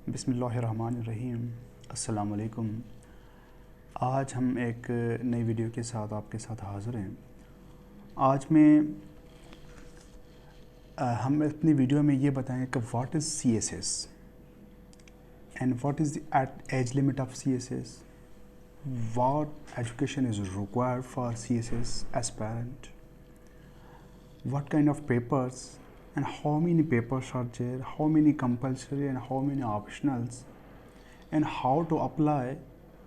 बिस्मिल्लाहिर्रहमानिर्रहीम। अस्सलाम वालेकुम। आज हम एक नई वीडियो के साथ आपके साथ हाज़िर हैं। आज हम अपनी वीडियो में ये बताएं कि what is CSS and what is the age limit of CSS, what education is required for CSS aspirant, what kind of papers and how many papers are there, how many compulsory and how many optionals, and how to apply,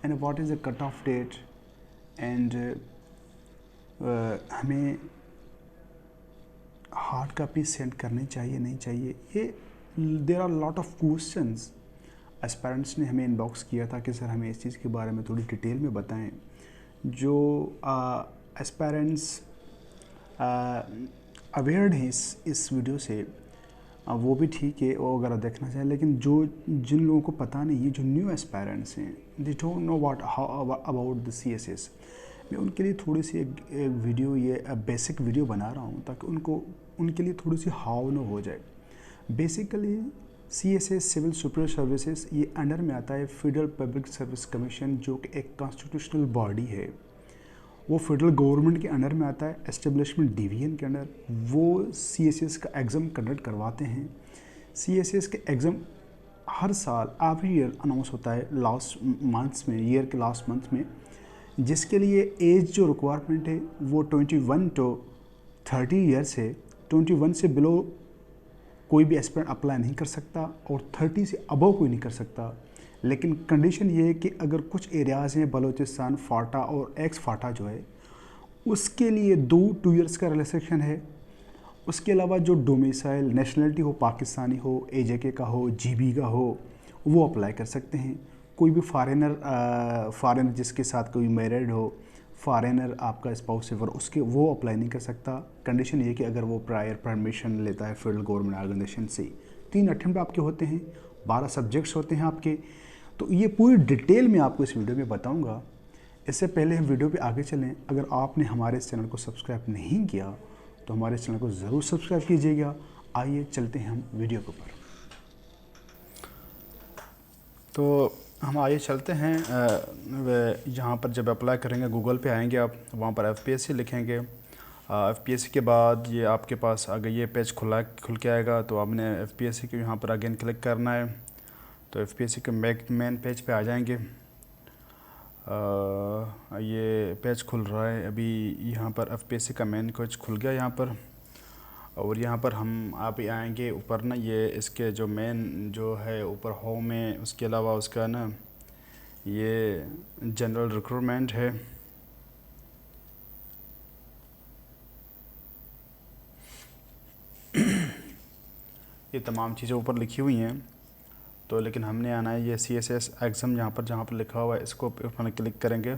and what is the cutoff date, and हमें hard copy send करनी चाहिए नहीं चाहिए। ये there are lot of questions aspirants ने हमें inbox किया था कि सर हमें इस चीज़ के बारे में थोड़ी डिटेल में बताएं। जो एस्पायरेंट्स अवेयर हैं इस वीडियो से वो भी ठीक है, वो अगर देखना चाहें, लेकिन जिन लोगों को पता नहीं है, जो न्यू एस्पायरेंट्स हैं, they don't know what how about the CSS, मैं उनके लिए थोड़ी सी एक वीडियो, ये बेसिक वीडियो बना रहा हूँ ताकि उनके लिए थोड़ी सी हाव नो हो जाए। Basically CSS civil superior services ये अंडर में आता है फेडरल पब्लिक सर्विस कमीशन, जो कि एक कॉन्स्टिट्यूशनल बॉडी है। वो फेडरल गवर्नमेंट के अंडर में आता है, एस्टेब्लिशमेंट डिवीजन के अंडर। वो CSS का एग्ज़ाम कंडक्ट करवाते हैं। CSS के एग्ज़ाम हर साल एवरी ईयर अनाउंस होता है लास्ट मंथ्स में, ईयर के लास्ट मंथ में, जिसके लिए एज जो रिक्वायरमेंट है वो 21 to 30 ईयर्स है। 21 से बिलो कोई भी एस्पिरेंट अप्लाई नहीं कर सकता और 30 से अबव कोई नहीं कर सकता। लेकिन कंडीशन ये है कि अगर कुछ एरियाज़ हैं, बलूचिस्तान, फाटा और एक्स फाटा जो है, उसके लिए 2 ईयर्स का रिलैक्सेशन है। उसके अलावा जो डोमिसाइल नेशनलिटी हो, पाकिस्तानी हो, AJK का हो, GB का हो, वो अप्लाई कर सकते हैं। कोई भी फॉरेनर जिसके साथ कोई मैरिड हो, फॉरेनर आपका स्पाउस है, उसके वो अप्लाई नहीं कर सकता। कंडीशन ये कि अगर वो प्रायर परमिशन लेता है फेडरल गवर्नमेंट ऑर्गेनाइजेशन से। 3 अटेम्प्ट आपके होते हैं, 12 सब्जेक्ट्स होते हैं आपके। तो ये पूरी डिटेल में आपको इस वीडियो में बताऊंगा। इससे पहले हम वीडियो पे आगे चलें, अगर आपने हमारे इस चैनल को सब्सक्राइब नहीं किया तो हमारे चैनल को ज़रूर सब्सक्राइब कीजिएगा। आइए चलते हैं हम वीडियो के ऊपर। तो हम आइए चलते हैं यहाँ पर जब अप्लाई करेंगे, गूगल पे आएंगे आप, वहाँ पर FPSC लिखेंगे। FPSC के बाद ये आपके पास अगर ये पेज खुल के आएगा, तो आपने FPSC के यहाँ पर अगेन क्लिक करना है। तो FPSC के मेन पेज पे आ जाएंगे। ये पेज खुल रहा है अभी, यहाँ पर FPSC का मेन पेज खुल गया यहाँ पर। और यहाँ पर हम आप आएंगे ऊपर ना, ये इसके जो मेन जो है ऊपर होम में, उसके अलावा उसका ना ये जनरल रिक्रूटमेंट है। ये तमाम चीज़ें ऊपर लिखी हुई हैं। तो लेकिन हमने आना है ये CSS एग्ज़ाम, जहाँ पर लिखा हुआ है, इसको अपने क्लिक करेंगे।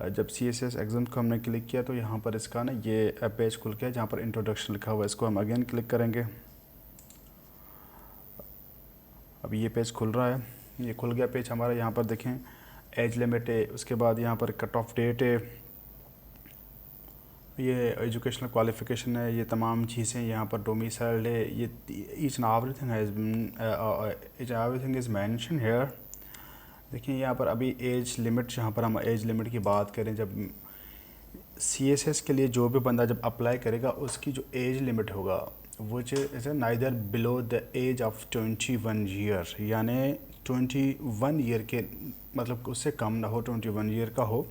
जब CSS एग्ज़ाम को हमने क्लिक किया तो यहाँ पर इसका ना ये पेज खुल गया जहाँ पर इंट्रोडक्शन लिखा हुआ है। इसको हम अगेन क्लिक करेंगे। अब ये पेज खुल रहा है, ये खुल गया पेज हमारा। यहाँ पर देखें एज लिमिट है, उसके बाद यहाँ पर कट ऑफ डेट है, ये एजुकेशनल क्वालिफ़िकेशन है, ये तमाम चीज़ें यहाँ पर डोमिसाइल्ड है, ये each and everything is mention here. देखिए यहाँ पर अभी एज लिमिट, जहाँ पर हम एज लिमिट की बात करें, जब CSS के लिए जो भी बंदा जब अप्लाई करेगा, उसकी जो एज लिमिट होगा वो is neither below the age of 21 year, यानी 21 ईयर के मतलब उससे कम ना हो, 21 ईयर का हो।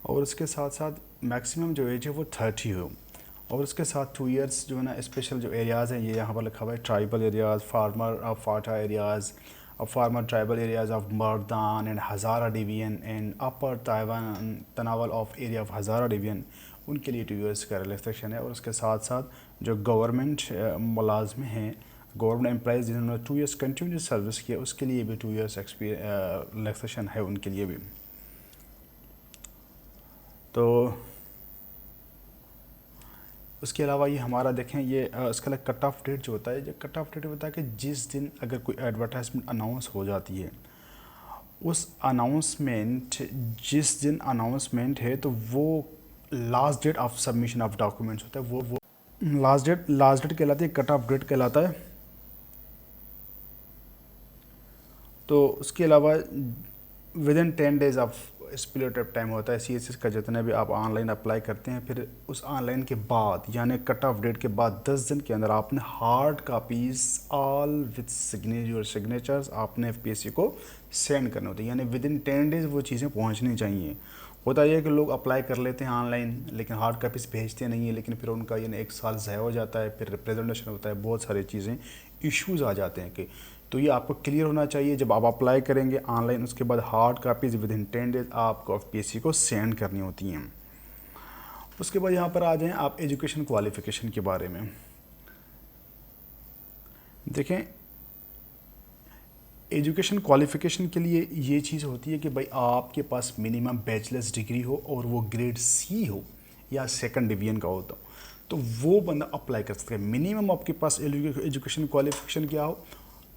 और उसके साथ साथ मैक्सिमम जो एज है वो 30 हो। और उसके साथ 2 ईयर्स जो है ना, स्पेशल जो एरियाज़ हैं, ये यहाँ पर लिखा हुआ है tribal areas, farmer of FATA areas, farmer tribal areas of Mardan and Hazara division and upper Tanawal of area of Hazara division, उनके लिए 2 ईयर्स का रिलैक्सेशन है। और उसके साथ साथ जो गवर्नमेंट मुलाजमे हैं, गवर्नमेंट एम्प्लॉइज़ जिन्होंने 2 ईयर्स कंटिन्यूस सर्विस किया, उसके लिए भी 2 ईयर्स रिलैक्सेशन है उनके लिए भी। तो उसके अलावा ये हमारा देखें, ये इसका कट ऑफ डेट जो होता है, जो कट ऑफ डेट होता है कि जिस दिन अगर कोई एडवर्टाइजमेंट अनाउंस हो जाती है, उस अनाउंसमेंट जिस दिन अनाउंसमेंट है, तो वो last date of submission of documents होता है, वो लास्ट डेट कहलाती है, कट ऑफ डेट कहलाता है। तो उसके अलावा विद इन 10 डेज़ ऑफ स्पिलिटिव टाइम होता है CSS का, जितने भी आप ऑनलाइन अप्लाई करते हैं, फिर उस ऑनलाइन के बाद यानी कट ऑफ डेट के बाद 10 दिन के अंदर आपने hard copies all with signatures आपने FPSC को सेंड करने होते हैं, यानी विद इन 10 डेज़ वो चीज़ें पहुंचनी चाहिए। होता यह है कि लोग अप्लाई कर लेते हैं ऑनलाइन लेकिन हार्ड कापीज़ भेजते नहीं है, लेकिन फिर उनका यानी 1 साल ज़ाया हो जाता है, फिर रिप्रेजेंटेशन होता है, बहुत सारी चीज़ें इश्यूज़ आ जाते हैं कि तो ये आपको क्लियर होना चाहिए जब आप अप्लाई करेंगे ऑनलाइन, उसके बाद hard copies with in 10 days आपको FPSC को सेंड करनी होती हैं। उसके बाद यहाँ पर आ जाएं आप एजुकेशन क्वालिफ़िकेशन के बारे में। देखें एजुकेशन क्वालिफ़िकेशन के लिए ये चीज़ होती है कि भाई आपके पास मिनिमम बैचलर्स डिग्री हो और वो ग्रेड C हो या सेकंड डिवीजन का हो तो वो बंदा अप्लाई कर सकता है। मिनिमम आपके पास एजुकेशन क्वालिफ़िकेशन क्या हो,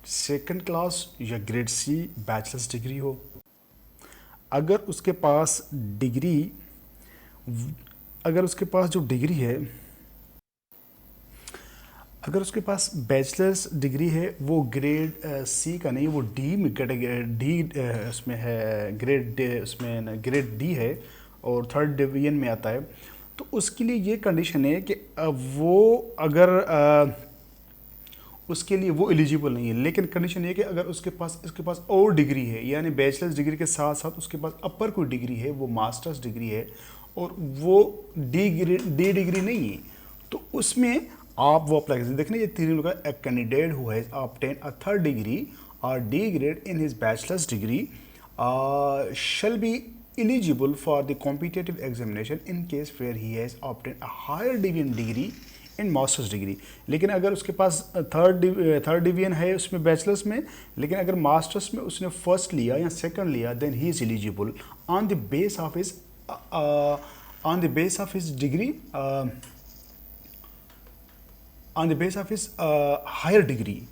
सेकंड क्लास या ग्रेड C बैचलर्स डिग्री हो। अगर उसके पास जो डिग्री है, अगर उसके पास बैचलर्स डिग्री है वो ग्रेड C का नहीं, वो उसमें है ग्रेड D है और थर्ड डिवीजन में आता है, तो उसके लिए ये कंडीशन है कि उसके लिए वो एलिजिबल नहीं है। लेकिन कंडीशन ये है कि अगर उसके पास और डिग्री है, यानी बैचलर्स डिग्री के साथ साथ उसके पास अपर कोई डिग्री है, वो मास्टर्स डिग्री है और वो डी डिग्री नहीं है, तो उसमें आप वो अप्लाई कर देखना। ये तीन लोग का candidate who has obtain a third degree और D grade in his bachelors degree shall be eligible for the competitive examination in case where he has obtained a higher degree in masters degree. लेकिन अगर उसके पास third division है उसमें bachelors में, लेकिन अगर masters में उसने फर्स्ट लिया या सेकंड लिया, then he is eligible on the base of his degree on the base of his higher degree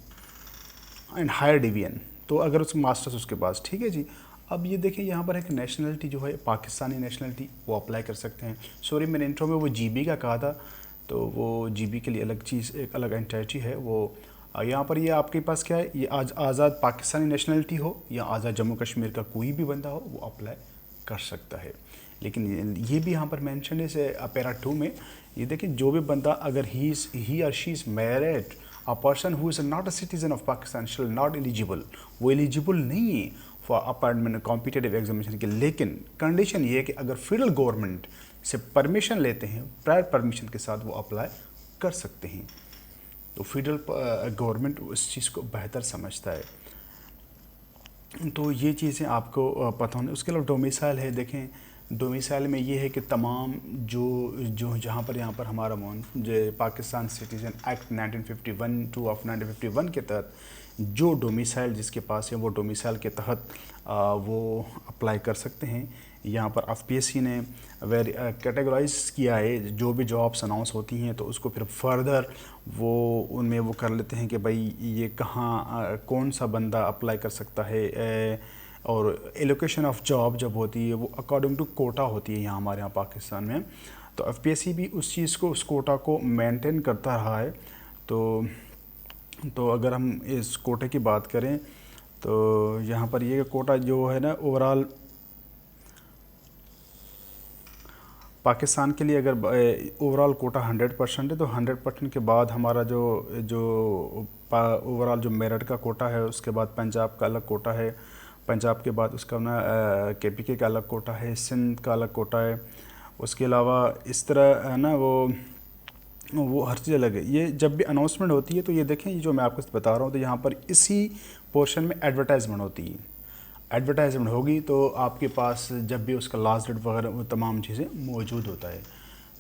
and higher division. तो अगर उसका मास्टर्स उसके पास, ठीक है जी। अब ये देखिए यहाँ पर एक नेशनलिटी जो है पाकिस्तानी नेशनलिटी, वो अप्लाई कर सकते हैं। सॉरी मैंने इंट्रो में वो GB का कहा था, तो वो GB के लिए अलग चीज़, एक अलग एंटिटी है वो। यहाँ पर ये आपके पास क्या है, ये आज़ाद पाकिस्तानी नेशनलिटी हो या आज़ाद जम्मू कश्मीर का कोई भी बंदा हो वो अप्लाई कर सकता है। लेकिन ये भी यहाँ पर मेंशन है से पैरा 2 में, ये देखिए जो भी बंदा अगर ही और she is married a person who is not a citizen of Pakistan shall not eligible, वो एलिजिबल नहीं है फॉर अपॉइंटमेंट कॉम्पिटिटिव एग्जामिनेशन के। लेकिन कंडीशन ये है कि अगर फेडरल गवर्नमेंट से परमिशन लेते हैं, प्रायर परमिशन के साथ वो अप्लाई कर सकते हैं। तो फेडरल गवर्नमेंट उस चीज़ को बेहतर समझता है, तो ये चीज़ें आपको पता होनी। उसके अलावा डोमिसाइल है, देखें डोमिसाइल में ये है कि तमाम जो यहाँ पर हमारा जो पाकिस्तान सिटीज़न एक्ट 1951 ऑफ 1951 के तहत जो डोमिसाइल जिसके पास है वो डोमिसाइल के तहत वो अप्लाई कर सकते हैं। यहाँ पर FPSC ने कैटेगराइज किया है जो भी जॉब्स अनाउंस होती हैं, तो उसको फिर फर्दर वो उनमें वो कर लेते हैं कि भाई ये कहाँ कौन सा बंदा अप्लाई कर सकता है। और एलोकेशन ऑफ जॉब जब होती है वो अकॉर्डिंग टू कोटा होती है यहाँ हमारे यहाँ पाकिस्तान में। तो FPSC भी उस चीज़ को, उस कोटा को मेंटेन करता रहा है। तो अगर हम इस कोटे की बात करें तो यहाँ पर ये कोटा जो है ना ओवरऑल पाकिस्तान के लिए, अगर ओवरऑल कोटा 100% है तो 100% के बाद हमारा जो ओवरऑल जो मेरठ का कोटा है, उसके बाद पंजाब का अलग कोटा है, पंजाब के बाद उसका ना KPK का अलग कोटा है, सिंध का अलग कोटा है। उसके अलावा इस तरह है ना वो हर चीज़ अलग है। ये जब भी अनाउंसमेंट होती है तो ये देखें, ये जो मैं आपको बता रहा हूँ, तो यहाँ पर इसी पोर्शन में एडवर्टाइजमेंट होती है। एडवर्टाइजमेंट होगी तो आपके पास जब भी उसका लास्ट डेट वगैरह वो तमाम चीज़ें मौजूद होता है।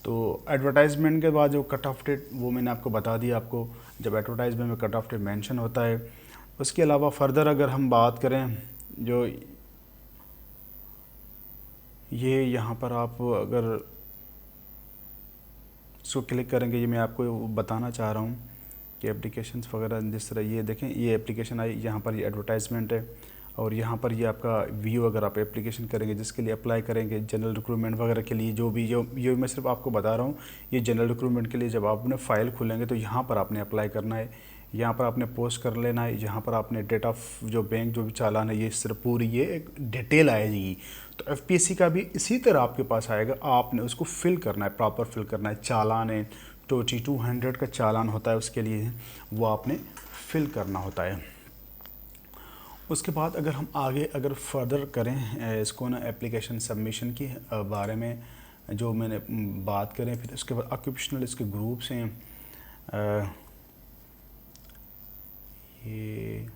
तो एडवर्टाइजमेंट के बाद जो कट ऑफ डेट वो मैंने आपको बता दिया, आपको जब एडवर्टाइजमेंट में कट ऑफ डेट मेंशन होता है। उसके अलावा फर्दर अगर हम बात करें, जो ये यहाँ पर आप अगर इसको क्लिक करेंगे, ये मैं आपको बताना चाह रहा हूँ कि एप्लीकेशंस वगैरह जिस तरह, ये देखें ये एप्लीकेशन आई, यहाँ पर ये एडवर्टाइजमेंट है और यहाँ पर ये आपका व्यू अगर आप एप्लीकेशन करेंगे जिसके लिए अप्लाई करेंगे जनरल रिक्रूटमेंट वगैरह के लिए, जो मैं सिर्फ आपको बता रहा हूँ, ये जनरल रिक्रूटमेंट के लिए जब आपने फ़ाइल खोलेंगे तो यहाँ पर आपने अप्लाई करना है। यहाँ पर आपने पोस्ट कर लेना है। यहाँ पर आपने डेट ऑफ जो बैंक जो भी चालान है ये सिर्फ पूरी ये एक डिटेल आएगी। तो एफपीएससी का भी इसी तरह आपके पास आएगा, आपने उसको फिल करना है, प्रॉपर फिल करना है। चालान है 2200 का चालान होता है, उसके लिए वो आपने फिल करना होता है। उसके बाद अगर हम आगे अगर फर्दर करें इसको ना एप्लीकेशन सबमिशन की बारे में जो मैंने बात करें, फिर उसके बाद ऑक्यूपेशनल इसके ग्रुप्स हैं, ये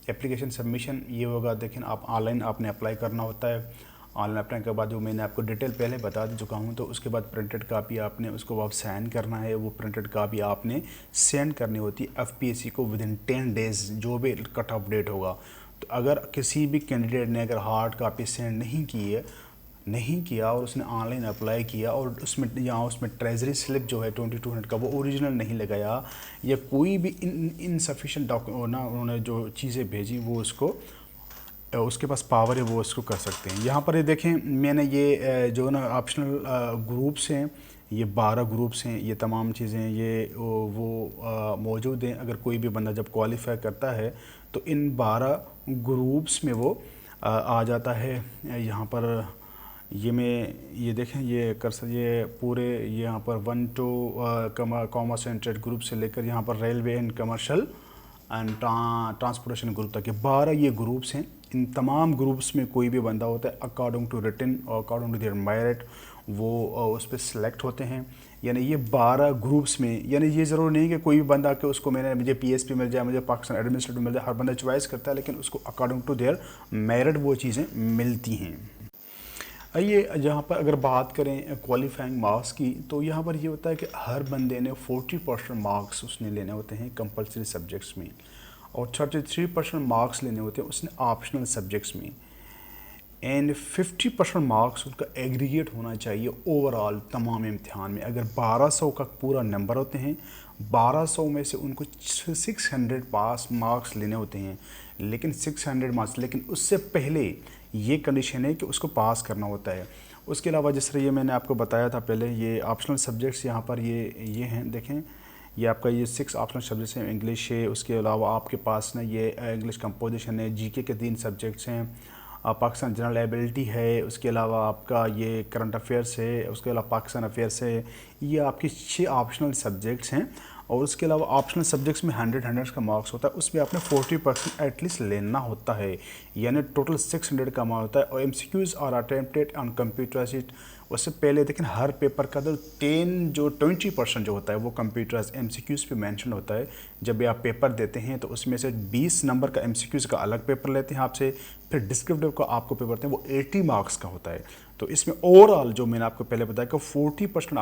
एप्लीकेशन सबमिशन ये होगा। देखें आप ऑनलाइन आपने अप्लाई करना होता है। ऑनलाइन अप्लाई के बाद जो मैंने आपको डिटेल पहले बता चुका हूँ, तो उसके बाद प्रिंटेड कापी आपने उसको आप साइन करना है। वो प्रिंटेड कापी आपने सेंड करनी होती है एफपीएससी को विदिन 10 डेज़, जो भी कट ऑफ डेट होगा। तो अगर किसी भी कैंडिडेट ने अगर हार्ड कापी सेंड नहीं किया और उसने ऑनलाइन अप्लाई किया और उसमें ट्रेजरी स्लिप जो है 2200 का वो ओरिजिनल नहीं लगाया, या कोई भी इनसफिशिएंट डॉक्यूमेंट उन्होंने जो चीज़ें भेजी वो उसके पास पावर है वो उसको कर सकते हैं। यहाँ पर ये देखें मैंने ये जो ना ऑप्शनल ग्रुप्स हैं, ये 12 ग्रुप्स हैं, ये तमाम चीज़ें ये वो मौजूद हैं। अगर कोई भी बंदा जब क्वालिफाई करता है तो इन 12 ग्रुप्स में वो आ जाता है। यहाँ पर ये देखें ये कर्सर ये पूरे यहाँ पर 1 to commerce and trade group से लेकर यहाँ पर railway and commercial and transportation group तक, ये 12 ये ग्रुप्स हैं। इन तमाम ग्रुप्स में कोई भी बंदा होता है अकॉर्डिंग टू रिटन और अकॉर्डिंग टू देयर मेरिट वो उस पर सेलेक्ट होते हैं। यानी ये 12 ग्रुप्स में, यानी ये ज़रूर नहीं कि कोई भी बंदा के उसको मुझे पीएसपी मिल जाए, मुझे पाकिस्तान एडमिनिस्ट्रेटिव मिल जाए, हर बंदा चॉइस करता है, लेकिन उसको अकॉर्डिंग टू देयर मेरिट वो चीज़ें मिलती हैं। आइए जहाँ पर अगर बात करें क्वालिफाइंग मार्क्स की, तो यहाँ पर ये होता है कि हर बंदे ने 40% मार्क्स उसने लेने होते हैं कंपलसरी सब्जेक्ट्स में, और 33% मार्क्स लेने होते हैं उसने ऑप्शनल सब्जेक्ट्स में, एंड 50% मार्क्स उसका एग्रीगेट होना चाहिए ओवरऑल तमाम इम्तिहान में। अगर 1200 का पूरा नंबर होते हैं, 1200 में से उनको 600 पास मार्क्स लेने होते हैं, लेकिन 600 मार्क्स, लेकिन उससे पहले ये कंडीशन है कि उसको पास करना होता है। उसके अलावा जिस तरह ये मैंने आपको बताया था पहले, ये ऑप्शनल सब्जेक्ट्स यहाँ पर ये हैं, देखें ये आपका ये 6 ऑप्शनल सब्जेक्ट्स हैं। इंग्लिश है, उसके अलावा आपके पास ना ये इंग्लिश कंपोजिशन है, जीके के 3 सब्जेक्ट्स हैं, पाकिस्तान जनरल एबिलिटी है, उसके अलावा आपका ये करंट अफेयर्स है, उसके अलावा पाकिस्तान अफेयर्स है। ये आपके 6 ऑप्शनल सब्जेक्ट्स हैं, और उसके अलावा ऑप्शनल सब्जेक्ट्स में 100 का मार्क्स होता है, उसमें आपने 40% एटलीस्ट लेना होता है, यानी टोटल 600 का मार्क्स होता है। और MCQs are attempted on computerized, उससे पहले लेकिन हर पेपर का तो 20% जो होता है वो कंप्यूटराइज एमसीक्यूज़ पे मेंशन होता है। जब भी आप पेपर देते हैं तो उसमें से 20 नंबर का एमसीक्यूज़ का अलग पेपर लेते हैं आपसे, फिर डिस्क्रिप्टिव का आपको पेपर देते हैं वो 80 मार्क्स का होता है। तो इसमें ओवरऑल जो मैंने आपको पहले बताया कि 40%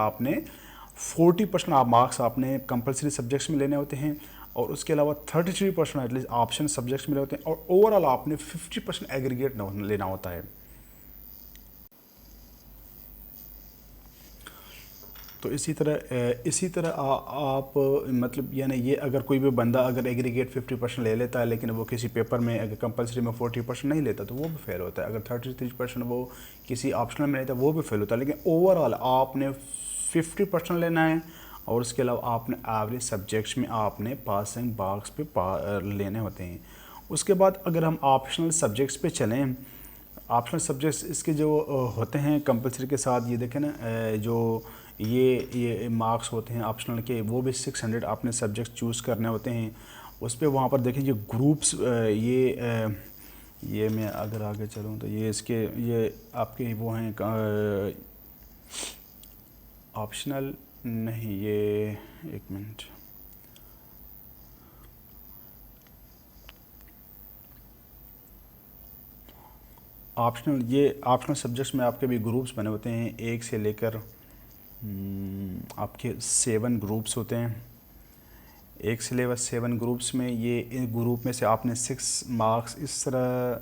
आप मार्क्स आपने कंपलसरी सब्जेक्ट्स में लेने होते हैं, और उसके अलावा 33% एटलीस्ट ऑप्शन सब्जेक्ट्स में लेने होते हैं, और ओवरऑल आपने 50% एग्रीगेट लेना होता है। तो इसी तरह आप मतलब यानी ये अगर कोई भी बंदा अगर एग्रीगेट 50% ले लेता है, लेकिन वो किसी पेपर में अगर कंपलसरी में 40% नहीं लेता तो वो भी फेल होता है। अगर 33% वो किसी ऑप्शनल में लेता है वो भी फेल होता है। लेकिन ओवरऑल आपने 50% लेना है, और उसके अलावा आपने एवरेज सब्जेक्ट्स में आपने पासिंग मार्क्स पे लेने होते हैं। उसके बाद अगर हम ऑप्शनल सब्जेक्ट्स पे चलें, ऑप्शनल सब्जेक्ट्स इसके जो होते हैं कंपलसरी के साथ, ये देखें ना जो ये मार्क्स होते हैं ऑप्शनल के, वो भी 600 आपने सब्जेक्ट चूज़ करने होते हैं। उस पर वहाँ पर देखें ये ग्रुप्स ये मैं अगर आगे चलूँ तो ये आपके वो हैं ऑप्शनल नहीं, ये एक मिनट, ऑप्शनल सब्जेक्ट्स में आपके भी ग्रुप्स बने होते हैं, 1 से लेकर आपके 7 ग्रुप्स होते हैं। 1 से लेकर 7 ग्रुप्स में ये इन ग्रुप में से आपने 6 मार्क्स इस तरह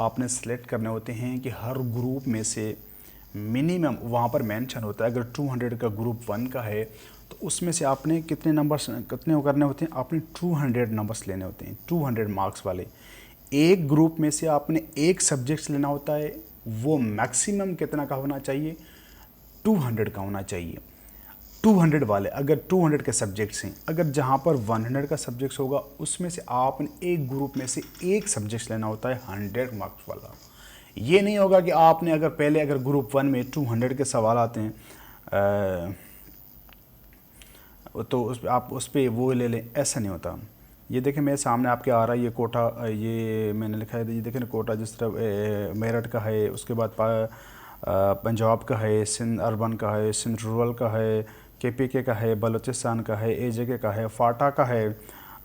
आपने सेलेक्ट करने होते हैं कि हर ग्रुप में से मिनिमम वहाँ पर मेंशन होता है। अगर 200 का ग्रुप 1 का है तो उसमें से आपने कितने करने होते हैं, आपने 200 नंबर्स लेने होते हैं, 200 मार्क्स वाले। एक ग्रुप में से आपने एक सब्जेक्ट्स लेना होता है, वो मैक्सिमम कितना का होना चाहिए, 200 का होना चाहिए। 200 वाले, अगर 200 के सब्जेक्ट्स हैं, अगर जहाँ पर 100 का सब्जेक्ट्स होगा उसमें से आपने एक ग्रुप में से एक सब्जेक्ट्स लेना होता है 100 मार्क्स वाला। ये नहीं होगा कि आपने अगर पहले अगर ग्रुप 1 में 200 के सवाल आते हैं तो आप उस पर वो ले लें, ऐसा नहीं होता। ये देखें मेरे सामने आपके आ रहा है ये कोटा, ये मैंने लिखा है, ये देखें ना कोटा जिस तरह मेरठ का है, उसके बाद पंजाब का है, सिंध अर्बन का है, सिंध रूरल का है, KPK का है, बलूचिस्तान का है, AJK का है, फाटा का है,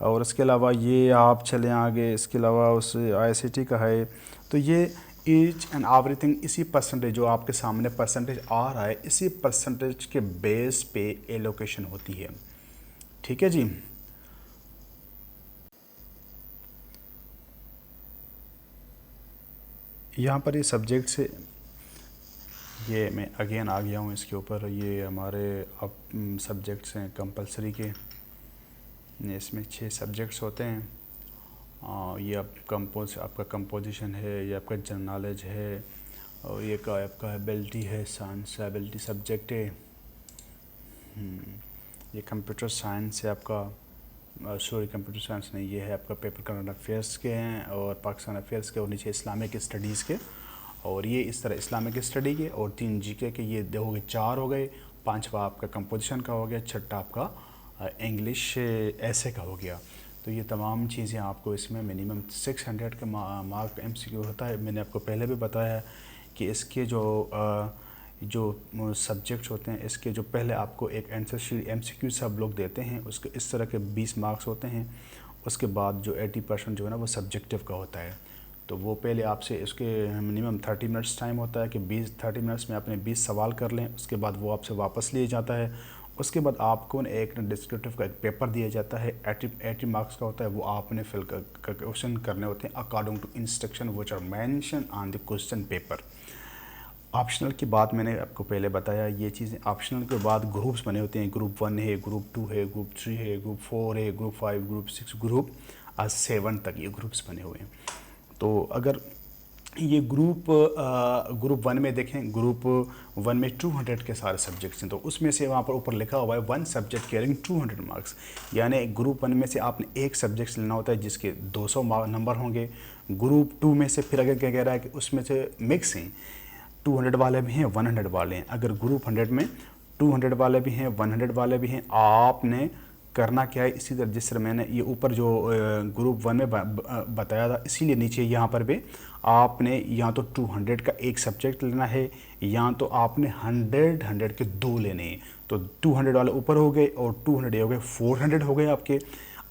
और इसके अलावा ये आप चलें आगे, इसके अलावा उस ICT का है। तो ये ईच एंड एवरीथिंग इसी परसेंटेज जो आपके सामने परसेंटेज आ रहा है, इसी परसेंटेज के बेस पे एलोकेशन होती है। ठीक है जी। यहाँ पर ये सब्जेक्ट से, ये मैं अगेन आ गया हूँ इसके ऊपर। ये हमारे अब सब्जेक्ट्स हैं कंपलसरी के, इसमें 6 सब्जेक्ट्स होते हैं। ये आपका कंपोजिशन है, ये आपका जनरल नॉलेज है, और ये आपका एबिलिटी है, साइंस एबिलिटी सब्जेक्ट है। ये कंप्यूटर साइंस है आपका, सॉरी कंप्यूटर साइंस नहीं, ये है आपका पेपर करंट अफेयर्स के हैं और पाकिस्तान अफेयर्स के, और नीचे इस्लामिक स्टडीज़ के, और ये इस तरह इस्लामिक स्टडी के, और 3 GK के, ये हो गए 4 हो गए। 5वां आपका कंपोजिशन का हो गया, 6ठा आपका इंग्लिश ऐसे का हो गया। तो ये तमाम चीज़ें आपको इसमें मिनिमम 600 का मार्क MCQ होता है। मैंने आपको पहले भी बताया है कि इसके जो सब्जेक्ट्स होते हैं, इसके जो पहले आपको एक आंसर शीट MCQ सब लोग देते हैं, उसके इस तरह के 20 मार्क्स होते हैं। उसके बाद जो 80% जो है ना वो सब्जेक्टिव का होता है। तो वो पहले आपसे इसके मिनिमम 30 मिनट्स टाइम होता है कि 30 मिनट्स में आपने 20 सवाल कर लें। उसके बाद वो आपसे वापस लिए जाता है। उसके बाद आपको एक डिस्क्रिप्टिव का एक पेपर दिया जाता है, 80 मार्क्स का होता है। वो आपने फिल क्वेश्चन करने होते हैं according to instruction which are mention on the question paper. Optional की बात मैंने आपको पहले बताया, ये चीज़ें ऑप्शनल के बाद ग्रुप्स बने होते हैं। ग्रुप 1 है, ग्रुप 2 है, ग्रुप 3 है, ग्रुप 4 है, ग्रुप 5, ग्रुप 6, ग्रुप 7 तक ये ग्रुप्स बने हुए हैं। तो अगर ये ग्रुप 1 में देखें, ग्रुप 1 में 200 के सारे सब्जेक्ट्स हैं, तो उसमें से वहाँ पर ऊपर लिखा हुआ है 1 सब्जेक्ट कैरिंग 200 मार्क्स। यानी ग्रुप 1 में से आपने एक सब्जेक्ट लेना होता है जिसके 200 नंबर होंगे। ग्रुप 2 में से फिर अगर क्या कह रहा है कि उसमें से मिक्स हैं, 200 वाले भी हैं, 100 वाले हैं। अगर ग्रुप 100 में 200 वाले भी हैं, 100 वाले भी हैं, आपने करना क्या है, इसी तरह जिस तरह मैंने ये ऊपर जो ग्रुप 1 में बताया था, इसीलिए नीचे यहाँ पर भी आपने या तो 200 का एक सब्जेक्ट लेना है, या तो आपने 100 के 2 लेने हैं। तो 200 वाले ऊपर हो गए और 200 हो गए, 400 हो गए आपके।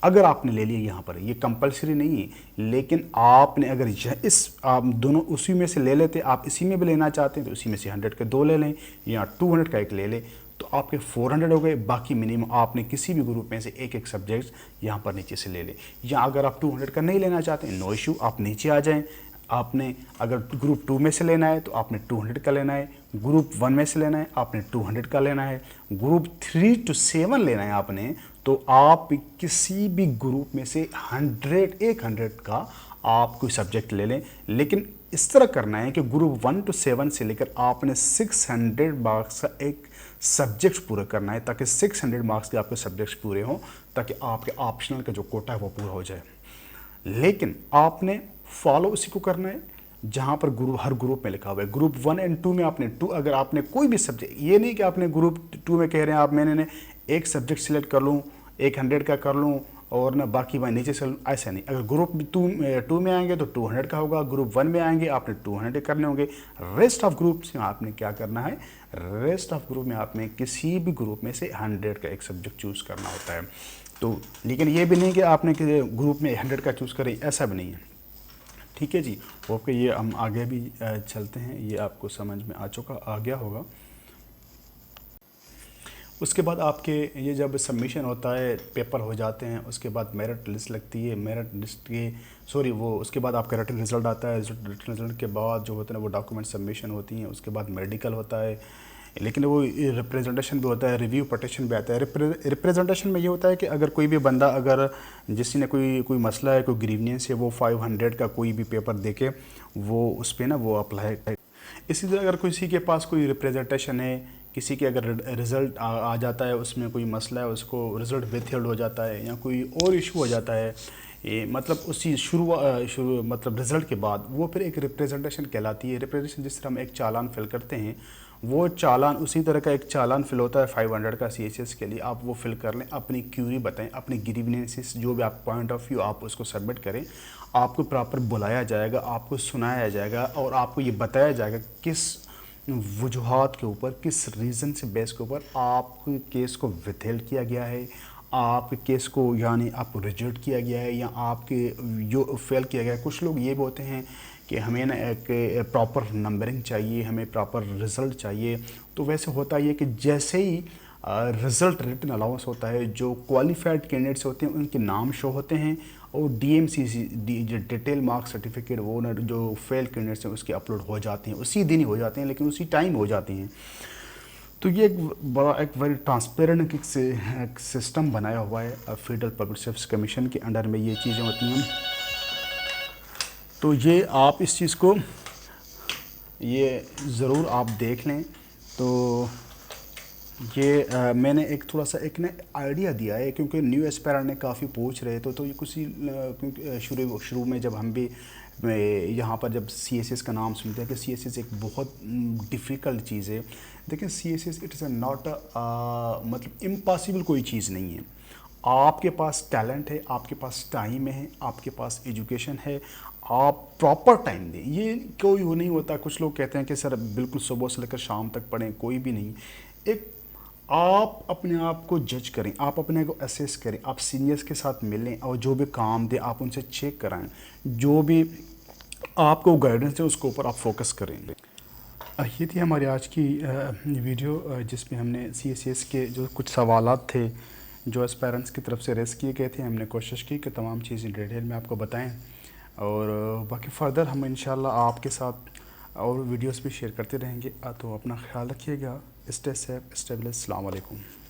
अगर आपने ले लिया यहाँ पर, ये कंपलसरी नहीं है, लेकिन आपने अगर आप दोनों उसी में से ले लेते, आप इसी में भी लेना चाहते हैं तो उसी में से 100 के 2 ले लें, या 200 का एक ले लें, तो आपके 400 हो गए। बाकी मिनिमम आपने किसी भी ग्रुप में से एक एक सब्जेक्ट यहाँ पर नीचे से ले लें। या अगर आप 200 का नहीं लेना चाहते, नो इशू, आप नीचे आ जाएं। आपने अगर ग्रुप 2 में से लेना है तो आपने 200 का लेना है, ग्रुप 1 में से लेना है आपने 200 का लेना है, ग्रुप 3 to 7 लेना है आपने, तो आप किसी भी ग्रुप में से 100 का आप कोई सब्जेक्ट ले लें। लेकिन इस तरह करना है कि ग्रुप 1 to 7 से लेकर आपने 600 मार्क्स का एक सब्जेक्ट्स पूरा करना है, ताकि 600 मार्क्स के आपके सब्जेक्ट्स पूरे हों, ताकि आपके ऑप्शनल का जो कोटा है वो पूरा हो जाए। लेकिन आपने फॉलो उसी को करना है जहाँ पर हर ग्रुप में लिखा हुआ है। ग्रुप 1 और 2 में आपने अगर आपने कोई भी सब्जेक्ट, ये नहीं कि आपने ग्रुप 2 में कह रहे हैं आप मैंने एक सब्जेक्ट सिलेक्ट कर लूँ, 100 का कर लूँ और ना बाकी मैं नीचे से, ऐसा नहीं। अगर ग्रुप 2 में आएंगे तो 200 का होगा, ग्रुप 1 में आएंगे आपने 200 करने होंगे। रेस्ट ऑफ ग्रुप्स में आपने क्या करना है, रेस्ट ऑफ ग्रुप में आपने किसी भी ग्रुप में से 100 का एक सब्जेक्ट चूज़ करना होता है। तो लेकिन ये भी नहीं कि आपने ग्रुप में 100 का चूज़ करें, ऐसा भी नहीं है। ठीक है जी, ओके, ये हम आगे भी चलते हैं, ये आपको समझ में आ गया होगा। उसके बाद आपके ये जब सबमिशन होता है, पेपर हो जाते हैं, उसके बाद मेरिट लिस्ट लगती है। मेरिट लिस्ट के उसके बाद आपका रिटन रिज़ल्ट आता है। रिटन रिज़ल्ट के बाद जो होता है ना वो डॉक्यूमेंट सबमिशन होती हैं। उसके बाद मेडिकल होता है, लेकिन वो रिप्रेजेंटेशन भी होता है, रिव्यू पटिशन भी आता है। रिप्रेजेंटेशन में ये होता है कि अगर कोई भी बंदा, अगर जिसने कोई मसला है, कोई ग्रीवियंस है, वो 500 का कोई भी पेपर देके वो उस पर ना वो अप्लाई। इसी तरह अगर किसी के पास कोई रिप्रेजेंटेशन है किसी के अगर रिज़ल्ट आ जाता है, उसमें कोई मसला है, उसको रिज़ल्ट विथहेल्ड हो जाता है या कोई और इशू हो जाता है, ये मतलब उसी शुरू मतलब रिज़ल्ट के बाद वो फिर एक रिप्रेजेंटेशन कहलाती है। रिप्रेजेंटेशन जिस तरह हम एक चालान फिल करते हैं, वो चालान उसी तरह का एक चालान फिल होता है 500 का CSS के लिए। आप वो फिल कर लें, अपनी क्यूरी बताएं, अपनी ग्रीवेंसेस जो भी आप पॉइंट ऑफ व्यू आप उसको सबमिट करें। आपको प्रॉपर बुलाया जाएगा, आपको सुनाया जाएगा और आपको ये बताया जाएगा किस वजूहात के ऊपर, किस रीज़न से बेस के ऊपर आपके केस को विथहेल्ड किया गया है, आपके केस को यानी आपको रिजेक्ट किया गया है या आपके जो फेल किया गया है। कुछ लोग ये बोलते हैं कि हमें ना एक प्रॉपर नंबरिंग चाहिए, हमें प्रॉपर रिज़ल्ट चाहिए। तो वैसे होता ये कि जैसे ही रिज़ल्ट रिटन अलाउंस होता है, जो क्वालिफाइड कैंडिडेट्स होते हैं उनके नाम शो होते हैं और DMCC जो डिटेल मार्क सर्टिफिकेट वो ना जो फेल कैंडिडेट्स हैं उसके अपलोड हो जाते हैं, उसी दिन ही हो जाते हैं, लेकिन उसी टाइम हो जाते हैं। तो ये एक बड़ा एक वेरी ट्रांसपेरेंट एक सिस्टम बनाया हुआ है फेडरल पब्लिक सर्विस कमीशन के अंडर में ये चीज़ें होती हैं। तो ये आप इस चीज़ को ये ज़रूर आप देख लें। तो ये मैंने एक थोड़ा सा एक ना आइडिया दिया है, क्योंकि न्यू एस्पायरेंट ने काफ़ी पूछ रहे तो ये कुछ क्योंकि शुरू में जब हम भी यहाँ पर जब CSS का नाम सुनते हैं कि CSS एक बहुत डिफ़िकल्ट चीज़ है। देखिए CSS इट इज़ नॉट मतलब इम्पॉसिबल कोई चीज़ नहीं है। आपके पास टैलेंट है, आपके पास टाइम है, आपके पास एजुकेशन है, आप प्रॉपर टाइम दें। ये कोई वो नहीं होता, कुछ लोग कहते हैं कि सर बिल्कुल सुबह से लेकर शाम तक पढ़ें, कोई भी नहीं। एक आप अपने आप को जज करें, आप अपने को असेस करें, आप सीनियर्स के साथ मिलें और जो भी काम दें आप उनसे चेक कराएं, जो भी आपको गाइडेंस है उसके ऊपर आप फोकस करेंगे। ये थी हमारी आज की वीडियो, जिसमें हमने CSS के जो कुछ सवालात थे जो एस्पायरेंट्स की तरफ से रेस किए गए थे, हमने कोशिश की कि तमाम चीज़ें डिटेल में आपको बताएं। और बाकी फ़र्दर हम इंशाल्लाह आपके साथ और वीडियोस भी शेयर करते रहेंगे। तो अपना ख्याल रखिएगा। Stay safe, stay blessed. अस्सलाम वालेकुम।